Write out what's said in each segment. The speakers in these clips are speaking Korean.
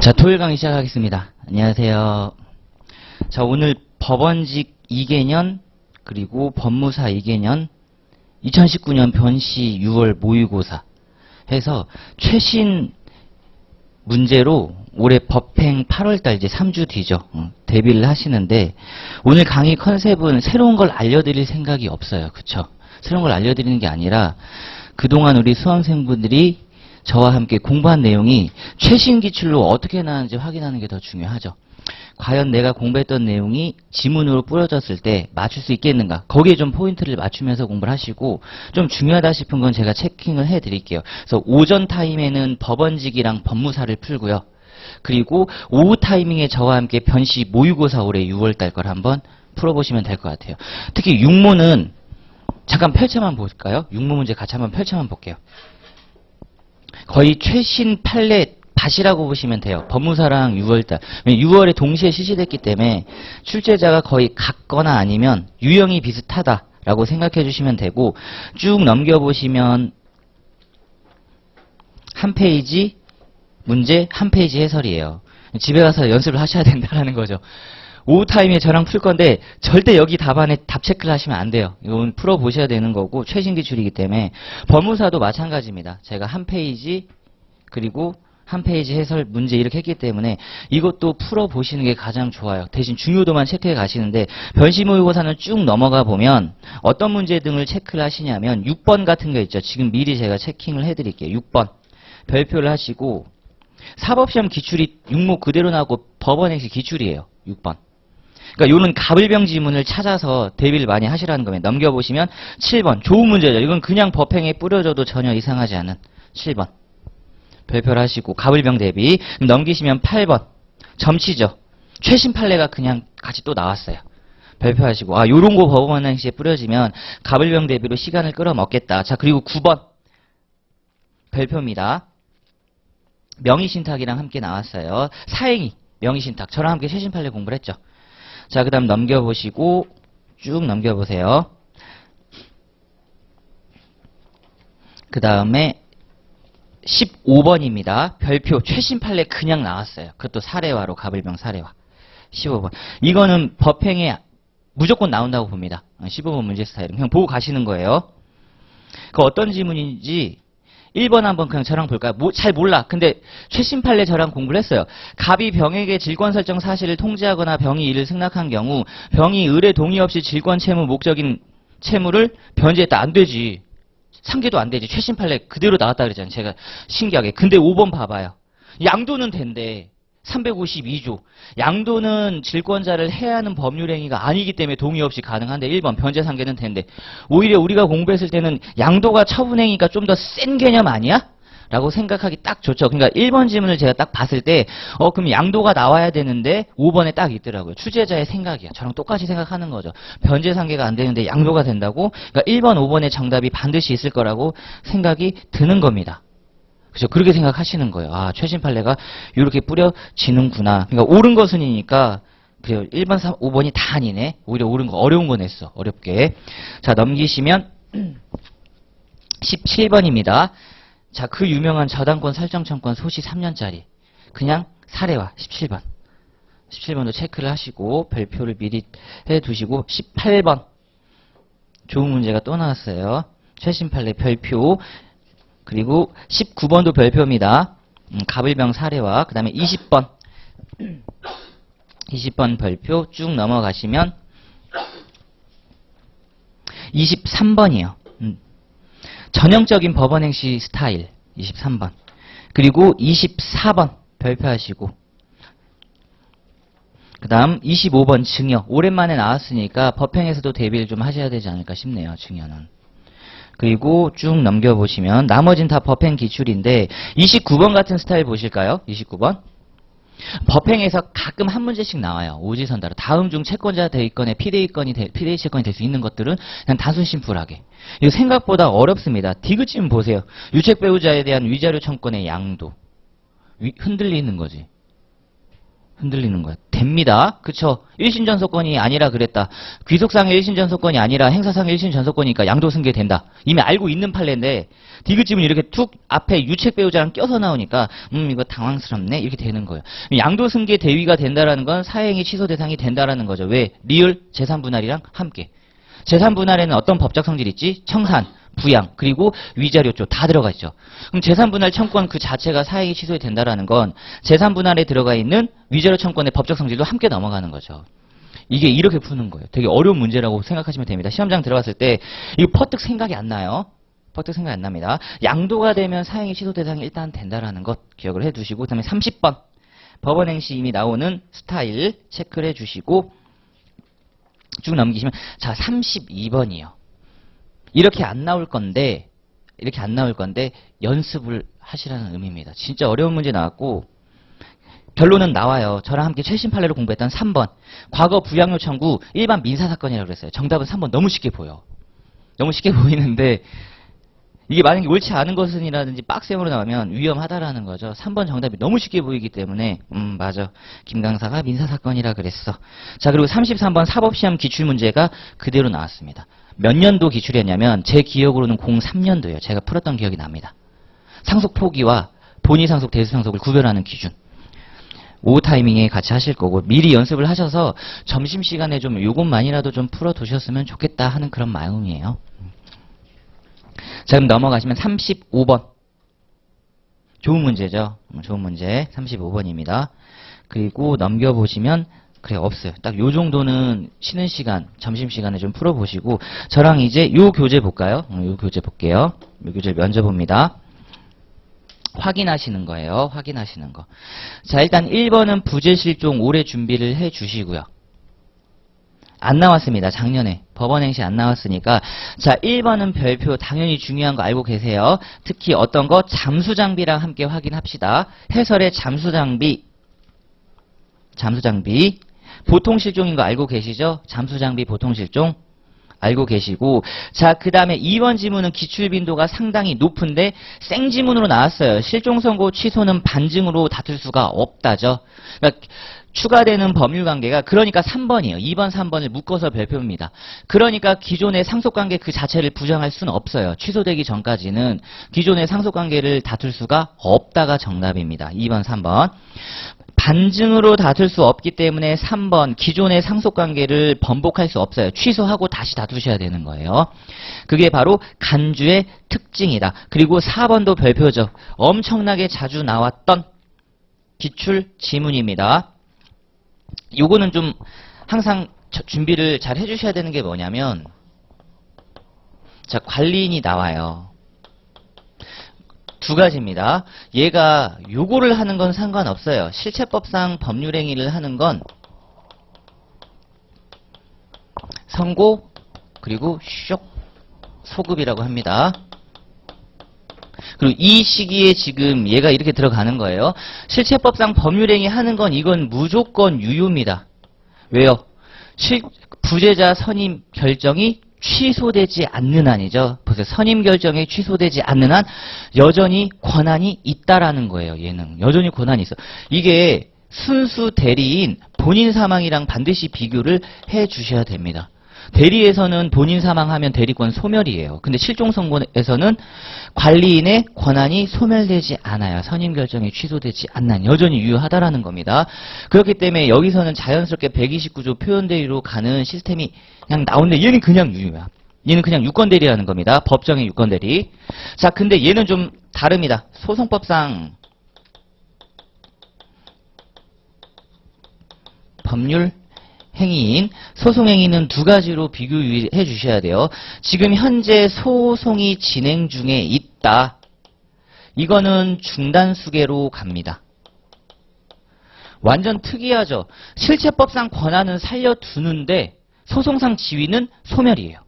자, 토요일 강의 시작하겠습니다. 안녕하세요. 자, 오늘 법원직 2개년 그리고 법무사 2개년 2019년 변시 6월 모의고사 해서 최신 문제로 올해 법행 8월달 이제 3주 뒤죠. 데뷔를 하시는데 오늘 강의 컨셉은 새로운 걸 알려드릴 생각이 없어요. 그쵸? 새로운 걸 알려드리는 게 아니라 그동안 우리 수험생분들이 저와 함께 공부한 내용이 최신 기출로 어떻게 나왔는지 확인하는 게 더 중요하죠. 과연 내가 공부했던 내용이 지문으로 뿌려졌을 때 맞출 수 있겠는가? 거기에 좀 포인트를 맞추면서 공부를 하시고 좀 중요하다 싶은 건 제가 체킹을 해드릴게요. 그래서 오전 타임에는 법원직이랑 법무사를 풀고요. 그리고 오후 타이밍에 저와 함께 변시 모의고사 올해 6월달 걸 한번 풀어보시면 될 것 같아요. 특히 육모는 잠깐 펼쳐만 볼까요? 육모 문제 같이 한번 펼쳐만 볼게요. 거의 최신 판례 밭이라고 보시면 돼요. 법무사랑 6월달. 6월에 동시에 실시됐기 때문에 출제자가 거의 같거나 아니면 유형이 비슷하다라고 생각해 주시면 되고 쭉 넘겨보시면 한 페이지 문제, 한 페이지 해설이에요. 집에 가서 연습을 하셔야 된다는 거죠. 오후 타임에 저랑 풀 건데 절대 여기 답안에 답 체크를 하시면 안 돼요. 이건 풀어보셔야 되는 거고 최신 기출이기 때문에 법무사도 마찬가지입니다. 제가 한 페이지 그리고 한 페이지 해설 문제 이렇게 했기 때문에 이것도 풀어보시는 게 가장 좋아요. 대신 중요도만 체크해 가시는데 변시 모의고사는 쭉 넘어가 보면 어떤 문제 등을 체크를 하시냐면 6번 같은 거 있죠. 지금 미리 제가 체킹을 해드릴게요. 6번 별표를 하시고 사법시험 기출이 육모 그대로 나오고 법원행시 기출이에요. 6번. 그러니까 요는 가불병 지문을 찾아서 대비를 많이 하시라는 겁니다. 넘겨보시면 7번. 좋은 문제죠. 이건 그냥 법행에 뿌려줘도 전혀 이상하지 않은 7번. 별표를 하시고 가불병 대비. 넘기시면 8번. 점치죠. 최신 판례가 그냥 같이 또 나왔어요. 별표하시고 아 요런 거 법원 행시에 뿌려지면 가불병 대비로 시간을 끌어먹겠다. 자 그리고 9번. 별표입니다. 명의신탁이랑 함께 나왔어요. 사행위. 명의신탁. 저랑 함께 최신 판례 공부를 했죠. 자, 그 다음 넘겨보시고 쭉 넘겨보세요. 그 다음에 15번입니다. 별표 최신 판례 그냥 나왔어요. 그것도 사례화로 가불병 사례화. 15번. 이거는 법행에 무조건 나온다고 봅니다. 15번 문제 스타일은 그냥 보고 가시는 거예요. 그 어떤 지문인지 1번 한번 그냥 저랑 볼까요? 잘 몰라. 근데 최신 판례 저랑 공부를 했어요. 갑이 병에게 질권 설정 사실을 통지하거나 병이 이를 승낙한 경우 병이 을의 동의 없이 질권 채무 목적인 채무를 변제했다. 안 되지. 상계도 안 되지. 최신 판례 그대로 나왔다 그러잖아요. 제가 신기하게. 근데 5번 봐봐요. 양도는 된대. 352조. 양도는 질권자를 해야 하는 법률행위가 아니기 때문에 동의 없이 가능한데 1번 변제상계는 된대. 오히려 우리가 공부했을 때는 양도가 처분행위가 좀 더 센 개념 아니야? 라고 생각하기 딱 좋죠. 그러니까 1번 지문을 제가 딱 봤을 때 그럼 양도가 나와야 되는데 5번에 딱 있더라고요. 출제자의 생각이야. 저랑 똑같이 생각하는 거죠. 변제상계가 안 되는데 양도가 된다고? 그러니까 1번, 5번의 정답이 반드시 있을 거라고 생각이 드는 겁니다. 그죠? 그렇게 생각하시는 거예요. 아, 최신 판례가 이렇게 뿌려지는구나. 그러니까 옳은 것은이니까 그래요. 1번, 3, 5번이 다 아니네. 오히려 옳은 거, 어려운 거 냈어. 어렵게. 자, 넘기시면 17번입니다. 자, 그 유명한 저당권 설정청권 소시 3년짜리. 그냥 사례화 17번. 17번도 체크를 하시고 별표를 미리 해두시고 18번. 좋은 문제가 또 나왔어요. 최신 판례 별표. 그리고 19번도 별표입니다. 가불병 사례와 그 다음에 20번. 20번 별표 쭉 넘어가시면 23번이요. 전형적인 법원행시 스타일 23번. 그리고 24번 별표하시고 그 다음 25번 증여. 오랜만에 나왔으니까 법행에서도 대비를 좀 하셔야 되지 않을까 싶네요. 증여는. 그리고 쭉 넘겨보시면 나머진 다 법행 기출인데 29번 같은 스타일 보실까요? 29번. 법행에서 가끔 한 문제씩 나와요. 오지선다로. 다음 중 채권자 대위권의 피대위 채권이 될 수 있는 것들은 그냥 단순 심플하게. 이거 생각보다 어렵습니다. 디귿쯤 보세요. 유책 배우자에 대한 위자료 청권의 양도. 흔들리는 거지. 흔들리는 거야. 됩니다. 그쵸? 1심 전소권이 아니라 그랬다. 귀속상의 1심 전소권이 아니라 행사상의 1심 전소권이니까 양도승계 된다. 이미 알고 있는 판례인데 디귿집은 이렇게 툭 앞에 유책 배우자랑 껴서 나오니까 이거 당황스럽네 이렇게 되는 거예요. 양도승계 대위가 된다라는 건 사행위 취소 대상이 된다라는 거죠. 왜? 리을 재산분할이랑 함께. 재산분할에는 어떤 법적 성질이 있지? 청산, 부양, 그리고 위자료조 다 들어가 있죠. 그럼 재산분할 청권 그 자체가 사행위 취소가 된다라는 건 재산분할에 들어가 있는 위자료 청권의 법적 성질도 함께 넘어가는 거죠. 이게 이렇게 푸는 거예요. 되게 어려운 문제라고 생각하시면 됩니다. 시험장 들어갔을 때 이거 퍼뜩 생각이 안 나요. 퍼뜩 생각이 안 납니다. 양도가 되면 사행위 취소 대상이 일단 된다라는 것 기억을 해두시고 그다음에 30번 법원 행시 이미 나오는 스타일 체크를 해주시고 쭉 넘기시면 자 32번이요. 이렇게 안 나올 건데 연습을 하시라는 의미입니다. 진짜 어려운 문제 나왔고 결론은 나와요. 저랑 함께 최신 판례로 공부했던 3번 과거 부양료 청구 일반 민사사건이라고 그랬어요. 정답은 3번 너무 쉽게 보여. 너무 쉽게 보이는데 이게 만약에 옳지 않은 것은이라든지 빡셈으로 나오면 위험하다라는 거죠. 3번 정답이 너무 쉽게 보이기 때문에 맞아. 김강사가 민사사건이라 그랬어. 자 그리고 33번 사법시험 기출문제가 그대로 나왔습니다. 몇 년도 기출이었냐면 제 기억으로는 03년도예요. 제가 풀었던 기억이 납니다. 상속 포기와 본의상속 대수상속을 구별하는 기준. 오후 타이밍에 같이 하실 거고 미리 연습을 하셔서 점심시간에 좀 요것만이라도 좀 풀어두셨으면 좋겠다 하는 그런 마음이에요. 자 그럼 넘어가시면 35번. 좋은 문제죠. 좋은 문제 35번입니다. 그리고 넘겨보시면 그래 없어요. 딱 요 정도는 쉬는 시간, 점심시간에 좀 풀어보시고 저랑 이제 요 교재 볼까요? 요 교재 볼게요. 요 교재를 먼저 봅니다. 확인하시는 거예요. 확인하시는 거. 자 일단 1번은 부재실종 올해 준비를 해주시고요. 안 나왔습니다. 작년에 법원행시 안 나왔으니까 자 1번은 별표 당연히 중요한 거 알고 계세요. 특히 어떤 거 잠수장비랑 함께 확인합시다. 해설의 잠수장비 보통실종인 거 알고 계시죠? 잠수장비 보통실종 알고 계시고 자 그 다음에 2번 지문은 기출빈도가 상당히 높은데 생지문으로 나왔어요. 실종선고 취소는 반증으로 다툴 수가 없다죠. 그러니까 추가되는 법률관계가 그러니까 3번이에요. 2번, 3번을 묶어서 별표입니다. 그러니까 기존의 상속관계 그 자체를 부정할 수는 없어요. 취소되기 전까지는 기존의 상속관계를 다툴 수가 없다가 정답입니다. 2번, 3번. 반증으로 다툴 수 없기 때문에 3번 기존의 상속관계를 번복할 수 없어요. 취소하고 다시 다투셔야 되는 거예요. 그게 바로 간주의 특징이다. 그리고 4번도 별표죠. 엄청나게 자주 나왔던 기출 지문입니다. 요거는 좀 항상 준비를 잘 해주셔야 되는 게 뭐냐면 자 관리인이 나와요. 두 가지입니다. 얘가 요거를 하는 건 상관없어요. 실체법상 법률행위를 하는 건 선고 그리고 쇽 소급이라고 합니다. 그리고 이 시기에 지금 얘가 이렇게 들어가는 거예요. 실체법상 법률행위 하는 건 이건 무조건 유효입니다. 왜요? 부재자 선임 결정이 취소되지 않는 한이죠. 보세요. 선임 결정이 취소되지 않는 한 여전히 권한이 있다라는 거예요. 얘는 여전히 권한이 있어. 이게 순수 대리인 본인 사망이랑 반드시 비교를 해 주셔야 됩니다. 대리에서는 본인 사망하면 대리권 소멸이에요. 근데 실종 선고에서는 관리인의 권한이 소멸되지 않아요. 선임 결정이 취소되지 않는 한 여전히 유효하다라는 겁니다. 그렇기 때문에 여기서는 자연스럽게 129조 표현대리로 가는 시스템이 그냥 나오는데 얘는 그냥 유효야. 얘는 그냥 유권대리라는 겁니다. 법정의 유권대리. 자, 근데 얘는 좀 다릅니다. 소송법상 법률 행위인 소송행위는 두 가지로 비교해 주셔야 돼요. 지금 현재 소송이 진행 중에 있다. 이거는 중단수계로 갑니다. 완전 특이하죠. 실체법상 권한은 살려두는데 소송상 지위는 소멸이에요.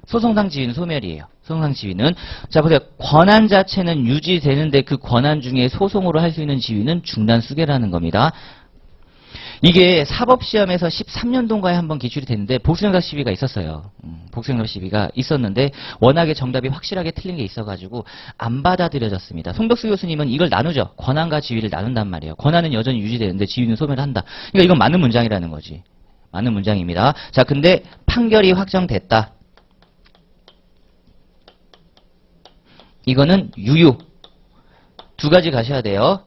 소송상 지위는 소멸이에요. 소송상 지위는 자 보세요. 권한 자체는 유지되는데 그 권한 중에 소송으로 할 수 있는 지위는 중단수계라는 겁니다. 이게 사법시험에서 13년도인가에 한번 기출이 됐는데 복수정답 시비가 있었어요. 복수정답 시비가 있었는데 워낙에 정답이 확실하게 틀린 게 있어가지고 안 받아들여졌습니다. 송덕수 교수님은 이걸 나누죠. 권한과 지위를 나눈단 말이에요. 권한은 여전히 유지되는데 지위는 소멸한다. 그러니까 이건 맞는 문장이라는 거지. 맞는 문장입니다. 자, 근데 판결이 확정됐다. 이거는 유효. 두 가지 가셔야 돼요.